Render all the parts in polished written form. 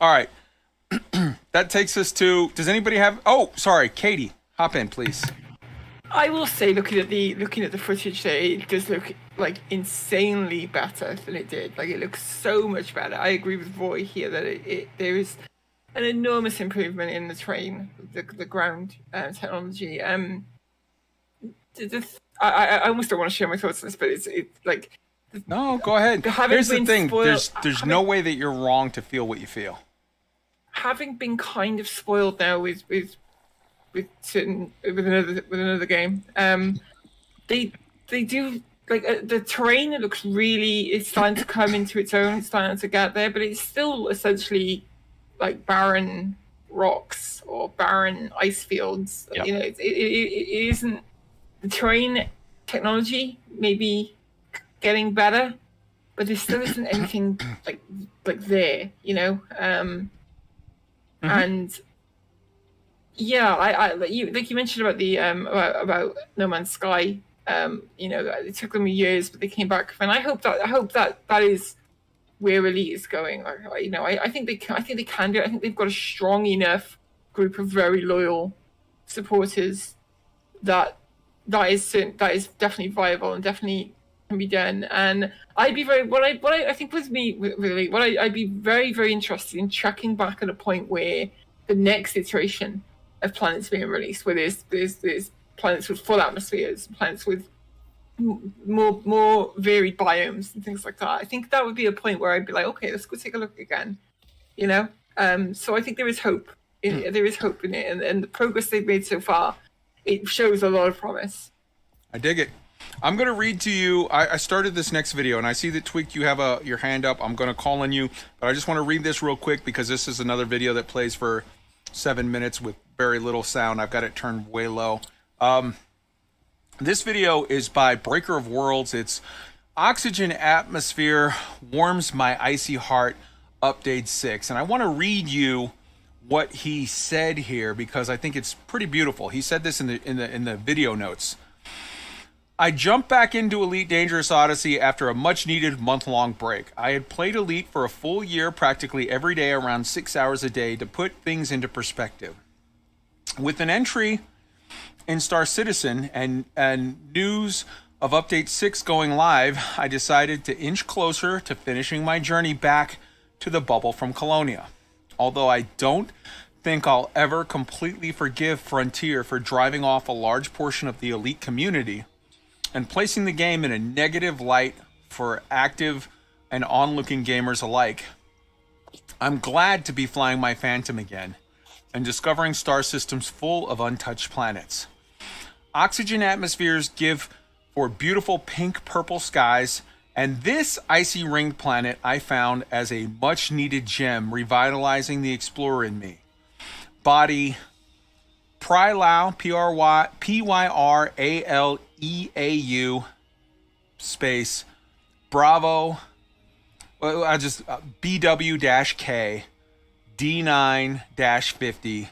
All right. That takes us to. Does anybody have? Oh, sorry, Katie. Hop in, please. I will say, looking at the footage there, it does look like insanely better than it did. Like it looks so much better. I agree with Roy here that there is an enormous improvement in the train, the ground technology. I almost don't want to share my thoughts on this, but it's like No, go ahead. having Here's the been thing. spoiled, There's no way that you're wrong to feel what you feel. having been kind of spoiled now with another game. They do like the terrain. It looks really. It's starting to come into its own. It's starting to get there, but it's still essentially like barren rocks or barren ice fields. Yep. You know, it isn't the terrain technology maybe getting better, but there still isn't anything like there. You know, and yeah, like you mentioned about the about No Man's Sky. You know, it took them years, but they came back, and I hope that is where Elite is going. You know, I think I think they can do it. I think they've got a strong enough group of very loyal supporters that that is definitely viable and definitely can be done. And I'd be very I think with me with Elite, I'd be very interested in tracking back at a point where the next iteration of planets being released, where there's planets with full atmospheres, planets with more varied biomes and things like that. I think that would be a point where I'd be like, okay, let's go take a look again. You know, so I think there is hope. There is hope in it, and the progress they've made so far, it shows a lot of promise. I dig it. I'm going to read to you. I started this next video, and I see that Tweak, you have your hand up. I'm going to call on you, but I just want to read this real quick because this is another video that plays for 7 minutes with very little sound. I've got it turned way low. This video is by Breaker of Worlds. It's Oxygen Atmosphere Warms My Icy Heart Update 6. And I want to read you what he said here because I think it's pretty beautiful. He said this in the video notes. I jumped back into Elite Dangerous Odyssey after a much-needed month-long break. I had played Elite for a full year practically every day around 6 hours a day to put things into perspective. With an entry in Star Citizen and news of Update 6 going live, I decided to inch closer to finishing my journey back to the bubble from Colonia. Although I don't think I'll ever completely forgive Frontier for driving off a large portion of the Elite community and placing the game in a negative light for active and onlooking gamers alike, I'm glad to be flying my Phantom again and discovering star systems full of untouched planets. Oxygen atmospheres give for beautiful pink-purple skies, and this icy ringed planet I found as a much-needed gem revitalizing the explorer in me. Body Prylau, Pyraleau, space, Bravo, I just, BW-K, D9-50,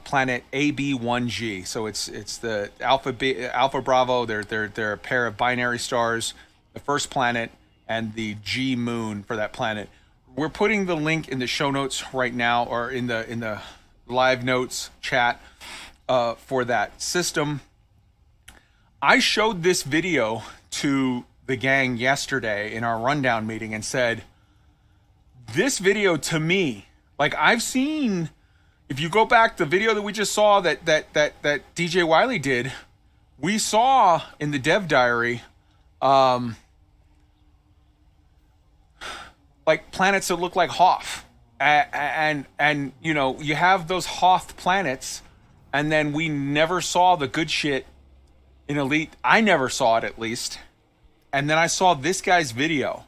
planet AB1G. So it's the Alpha Bravo. They're a pair of binary stars. The first planet and the G moon for that planet. We're putting the link in the show notes right now, or in the live notes chat for that system. I showed this video to the gang yesterday in our rundown meeting and said, this video to me, like I've seen, if you go back, the video that we just saw that DJ Wiley did, we saw in the dev diary, like planets that look like Hoth. And you know, you have those Hoth planets, and then we never saw the good shit in Elite. I never saw it, at least. And then I saw this guy's video.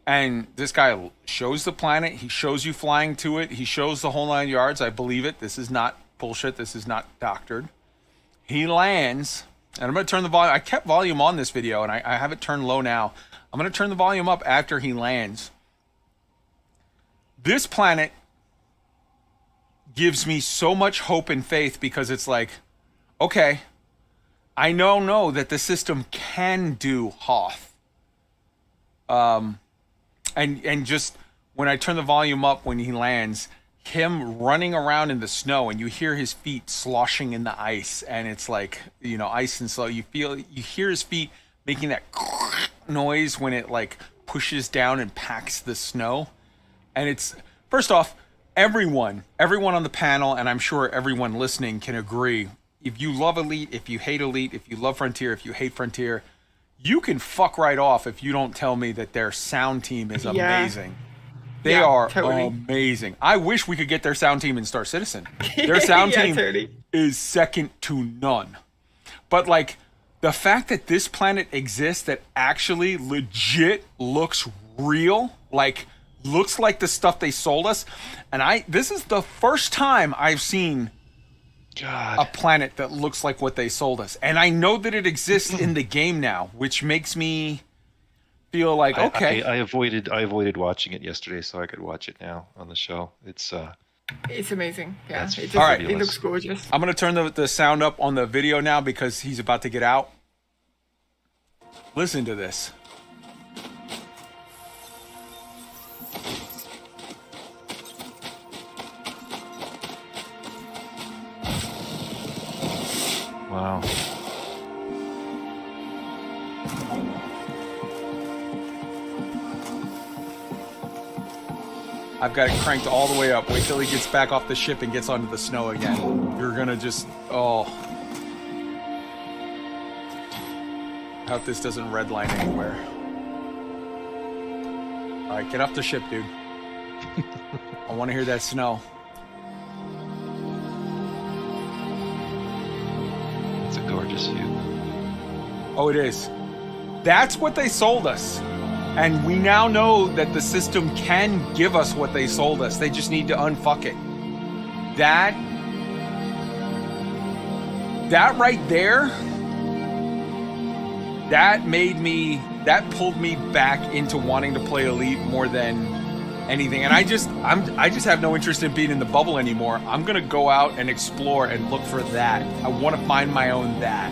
And this guy shows the planet. He shows you flying to it. He shows the whole 9 yards. I believe it. This is not bullshit. This is not doctored. He lands. And I'm going to turn the volume. I kept volume on this video, and I have it turned low now. I'm going to turn the volume up after he lands. This planet gives me so much hope and faith because it's like, okay, I know that the system can do Hoth. And just when I turn the volume up when he lands, him running around in the snow, and you hear his feet sloshing in the ice, and it's like, you know, ice and slow. You hear his feet making that noise when it like pushes down and packs the snow. And it's, first off, everyone on the panel, and I'm sure everyone listening can agree, if you love Elite, if you hate Elite, if you love Frontier, if you hate Frontier, you can fuck right off if you don't tell me that their sound team is amazing. They are totally amazing. I wish we could get their sound team in Star Citizen. Their sound team is second to none. But like, the fact that this planet exists that actually legit looks real, like looks like the stuff they sold us, and this is the first time I've seen a planet that looks like what they sold us, and I know that it exists in the game now, which makes me feel like okay. I avoided watching it yesterday so I could watch it now on the show. It's amazing. Yeah, all right. It looks gorgeous. I'm gonna turn the sound up on the video now because he's about to get out. Listen to this. Wow. I've got it cranked all the way up. Wait till he gets back off the ship and gets onto the snow again. You're gonna just, oh. I hope this doesn't redline anywhere. All right, get off the ship, dude. I want to hear that snow. It's a gorgeous view. Oh, it is. That's what they sold us. And we now know that the system can give us what they sold us. They just need to unfuck it. That right there, that pulled me back into wanting to play Elite more than anything. And I just have no interest in being in the bubble anymore. I'm gonna go out and explore and look for that. I want to find my own that.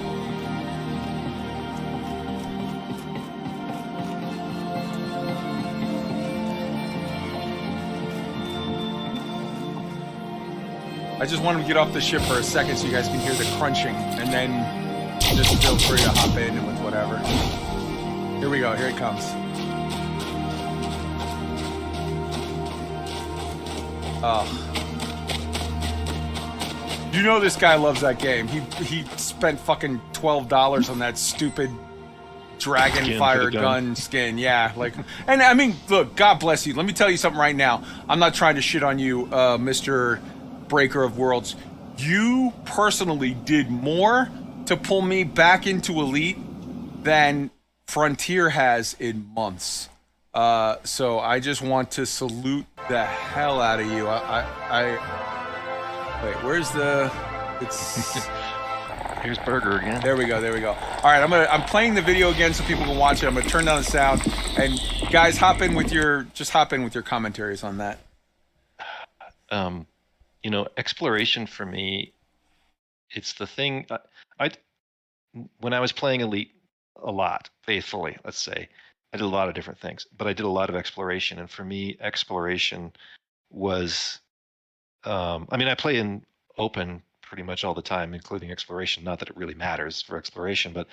I just want to get off the ship for a second so you guys can hear the crunching, and then just feel free to hop in with whatever. Here we go. Here it comes. Oh. You know this guy loves that game. He spent fucking $12 on that stupid Dragonfire gun skin. Yeah, like, and I mean, look, God bless you. Let me tell you something right now. I'm not trying to shit on you, Mr. Breaker of Worlds. You personally did more to pull me back into Elite than Frontier has in months. So I just want to salute the hell out of you. Wait, where's the? It's here's Burger again. There we go. All right, I'm playing the video again so people can watch it. I'm gonna turn down the sound, and guys, hop in with your commentaries on that. You know, exploration for me, it's the thing. When I was playing Elite a lot, faithfully, let's say, I did a lot of different things, but I did a lot of exploration. And for me, exploration was, I mean, I play in open pretty much all the time, including exploration. Not that it really matters for exploration, but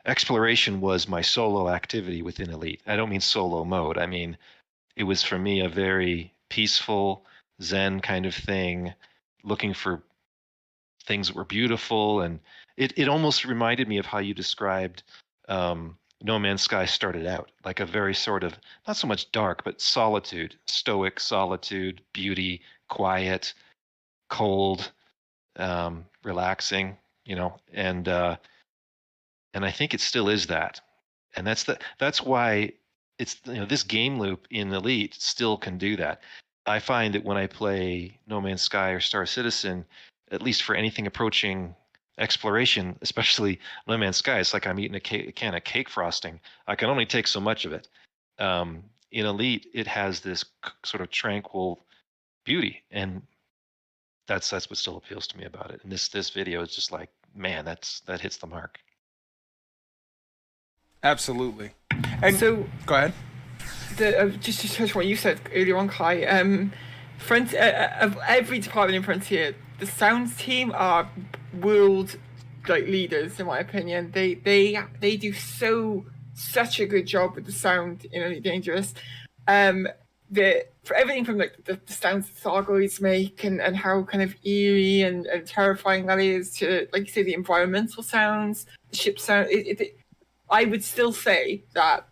exploration was my solo activity within Elite. I don't mean solo mode. I mean, it was for me a very peaceful, Zen kind of thing, looking for things that were beautiful. And it almost reminded me of how you described No Man's Sky started out, like a very sort of, not so much dark, but solitude, stoic solitude, beauty, quiet, cold, relaxing, you know, and I think it still is that. And that's why it's, you know, this game loop in Elite still can do that. I find that when I play No Man's Sky or Star Citizen, at least for anything approaching exploration, especially No Man's Sky, it's like I'm eating a can of cake frosting. I can only take so much of it. In Elite, it has this sort of tranquil beauty, and that's what still appeals to me about it. And this video is just like, man, that hits the mark. Absolutely. And so, go ahead. just to touch on what you said earlier on, Kai. Front of every department in Frontier, the sounds team are world leaders in my opinion. They do such a good job with the sound in Elite Dangerous. For everything from like the sounds that Thargoids make and how kind of eerie and terrifying that is, to, like you say, the environmental sounds, the ship sound. I would still say that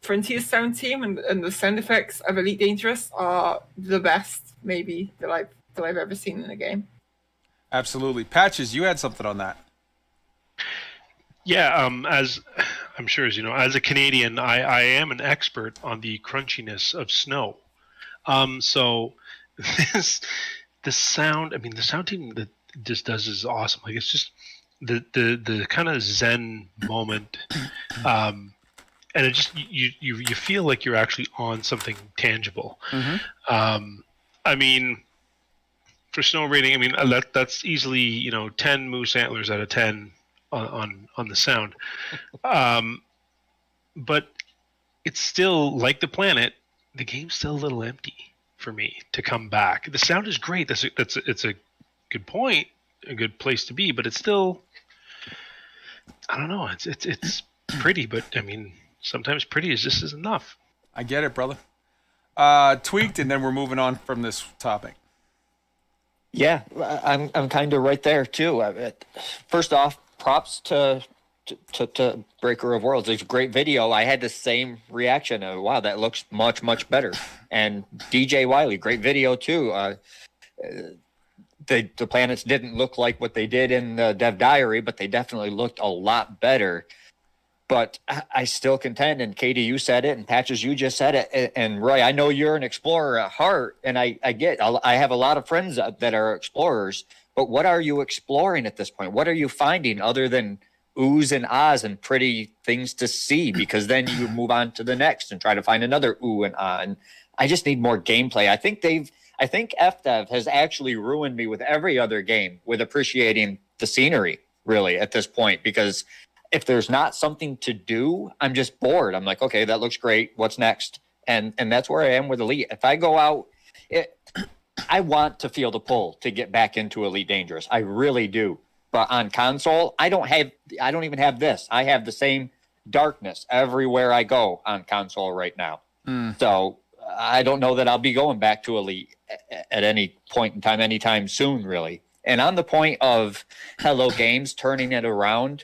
Frontier's sound team and the sound effects of Elite Dangerous are the best, maybe, that I've ever seen in a game. Absolutely. Patches, you had something on that. Yeah, as I'm sure as you know, as a Canadian, I am an expert on the crunchiness of snow. So the sound, I mean, the sound team that just does is awesome. Like, it's just the kind of zen moment, and it just you feel like you're actually on something tangible. Mm-hmm. I mean, for snow rating, I mean that's easily 10 moose antlers out of 10 on the sound, but it's still like the planet. The game's still a little empty for me to come back. The sound is great. It's a good point, a good place to be, but it's still, I don't know. It's pretty, but I mean, sometimes pretty is just as enough. I get it, brother. Tweaked, and then we're moving on from this topic. Yeah, I'm kind of right there too. First off, props to Breaker of Worlds. It's a great video. I had the same reaction. Wow, that looks much better. And DJ Wiley, great video too. The planets didn't look like what they did in the Dev Diary, but they definitely looked a lot better. But I still contend, and Katie, you said it, and Patches, you just said it, and Roy, I know you're an explorer at heart, and I have a lot of friends that are explorers, but what are you exploring at this point? What are you finding other than oohs and ahs and pretty things to see? Because then you move on to the next and try to find another ooh and ah, and I just need more gameplay. I think FDev has actually ruined me with every other game with appreciating the scenery, really, at this point, because if there's not something to do, I'm just bored. I'm like, okay, that looks great. What's next? And that's where I am with Elite. If I go out, I want to feel the pull to get back into Elite Dangerous. I really do. But on console, I don't even have this. I have the same darkness everywhere I go on console right now. So I don't know that I'll be going back to Elite at any point in time, anytime soon, really. And on the point of Hello Games turning it around,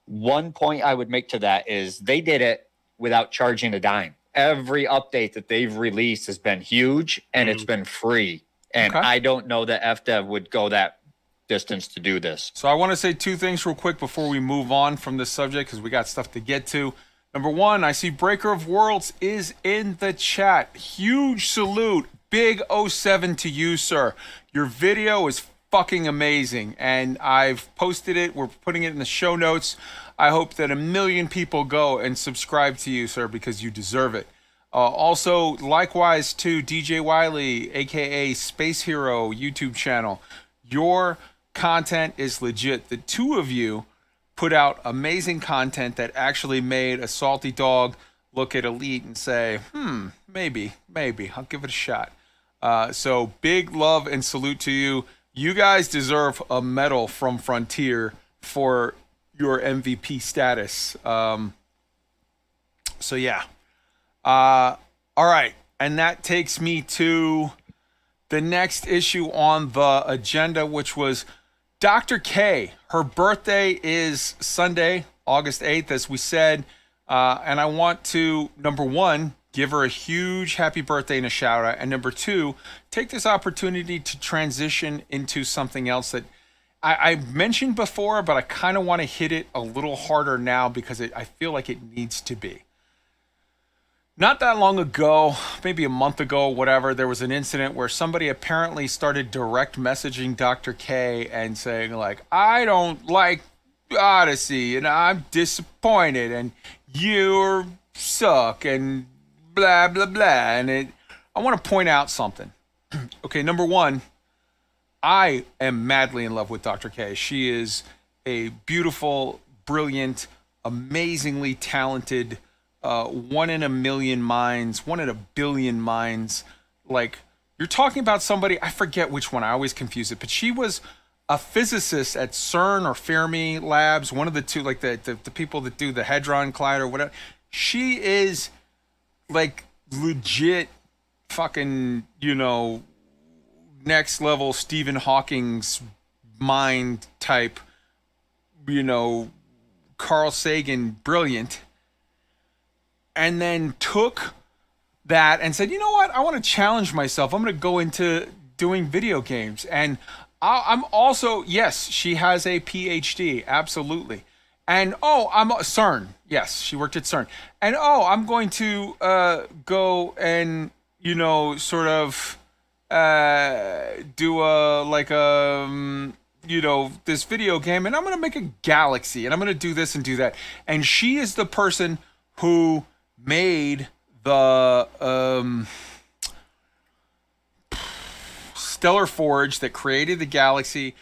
one point I would make to that is they did it without charging a dime. Every update that they've released has been huge, and it's been free. And I don't know that FDev would go that distance to do this. So I want to say two things real quick before we move on from this subject, because we got stuff to get to. Number one, I see Breaker of Worlds is in the chat. Huge salute. Big 07 to you, sir. Your video is fucking amazing, and I've posted it. We're putting it in the show notes. I hope that 1 million people go and subscribe to you, sir, because you deserve it. Also, likewise to DJ Wiley, aka Space Hero YouTube channel. Your content is legit. The two of you put out amazing content that actually made a salty dog look at Elite and say, maybe, I'll give it a shot. So big love and salute to you. You guys deserve a medal from Frontier for your MVP status. So yeah. All right. And that takes me to the next issue on the agenda, which was Dr. K. Her birthday is Sunday, August 8th, as we said. And I want to, number one, give her a huge happy birthday and a shout out. And number two, take this opportunity to transition into something else that I mentioned before, but I kind of want to hit it a little harder now because I feel like it needs to be. Not that long ago, maybe a month ago, whatever, there was an incident where somebody apparently started direct messaging Dr. K and saying, like, I don't like Odyssey and I'm disappointed and you suck and blah, blah, blah. And I want to point out something. Okay, number one, I am madly in love with Dr. K. She is a beautiful, brilliant, amazingly talented one in a million minds, one in a billion minds. Like, you're talking about somebody, I forget which one, I always confuse it, but she was a physicist at CERN or Fermi Labs, one of the two, like the people that do the Hadron Collider or whatever. She is like legit fucking, you know, next level Stephen Hawking's mind type, you know, Carl Sagan, brilliant. And then took that and said, you know what, I want to challenge myself. I'm going to go into doing video games. And I'm also, yes, she has a PhD, absolutely. And I'm CERN. Yes, she worked at CERN. And I'm going to go and, you know, sort of do you know, this video game, and I'm going to make a galaxy, and I'm going to do this and do that. And she is the person who made the Stellar Forge that created the galaxy.